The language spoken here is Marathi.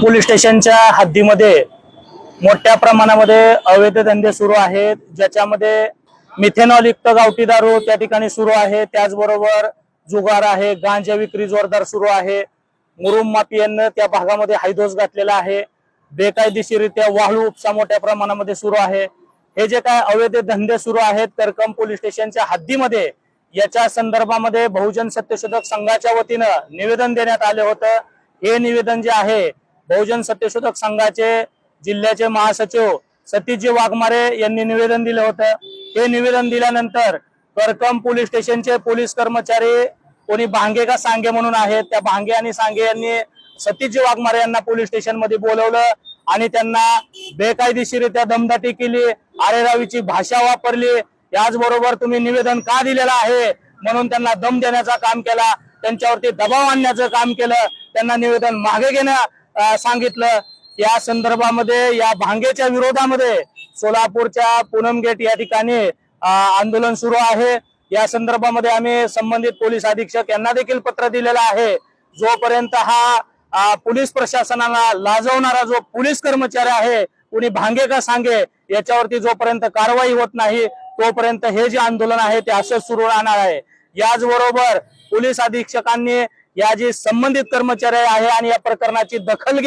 पोलीस स्टेशनच्या हद्दीमध्ये मोठ्या प्रमाणामध्ये अवैध धंदे सुरू आहेत, ज्याच्यामध्ये मिथेनॉल युक्त गावठी दारू त्या ठिकाणी सुरू आहे। त्याचबरोबर जुगार आहे, गांजा विक्री जोरदार सुरू आहे। मुरुम माफियांना त्या भागामध्ये हायदोस घातलेला आहे। बेकायदेशीररित्या वाळू उपसा मोठ्या प्रमाणामध्ये सुरू आहे। हे जे काय अवैध धंदे सुरू आहेत करकम पोलीस स्टेशनच्या हद्दीमध्ये, याच्या संदर्भामध्ये बहुजन सत्यशोधक संघाच्या वतीनं निवेदन देण्यात आले होतं। हे निवेदन जे आहे बहुजन सत्यशोधक संघाचे जिल्ह्याचे महासचिव सतीशजी वाघमारे यांनी निवेदन दिले होतं। हे निवेदन दिल्यानंतर करकम पोलीस स्टेशनचे पोलीस कर्मचारी कोणी भांगे का सांगे म्हणून आहेत, त्या भांगे आणि सांगे यांनी सतीशजी वाघमारे यांना पोलीस स्टेशन मध्ये बोलवलं आणि त्यांना बेकायदेशीररित्या दमदाटी केली, आरेरावीची भाषा वापरली। याचबरोबर तुम्ही निवेदन का दिलेलं आहे म्हणून त्यांना दम देण्याचं काम केला, त्यांच्यावरती दबाव आणण्याचं काम केलं, त्यांना निवेदन मागे घेणं सांगितलं। या संदर्भामध्ये या भांगेच्या विरोधामध्ये सोलापूरच्या पूनम गेट या ठिकाणी आंदोलन सुरू आहे। या संदर्भामध्ये आम्ही संबंधित पोलीस अधीक्षक यांना देखील पत्र दिलेलं आहे। जोपर्यंत हा पोलीस प्रशासनाला लाजवणारा जो पोलीस कर्मचारी आहे, कुणी भांगे का सांगे, याच्यावरती जोपर्यंत कारवाई होत नाही तोपर्यंत हे जे आंदोलन आहे ते असंच सुरू राहणार आहे। याचबरोबर पोलीस अधीक्षकांनी या जे संबंधित कर्मचारी आहे आणि या प्रकरणाची दखल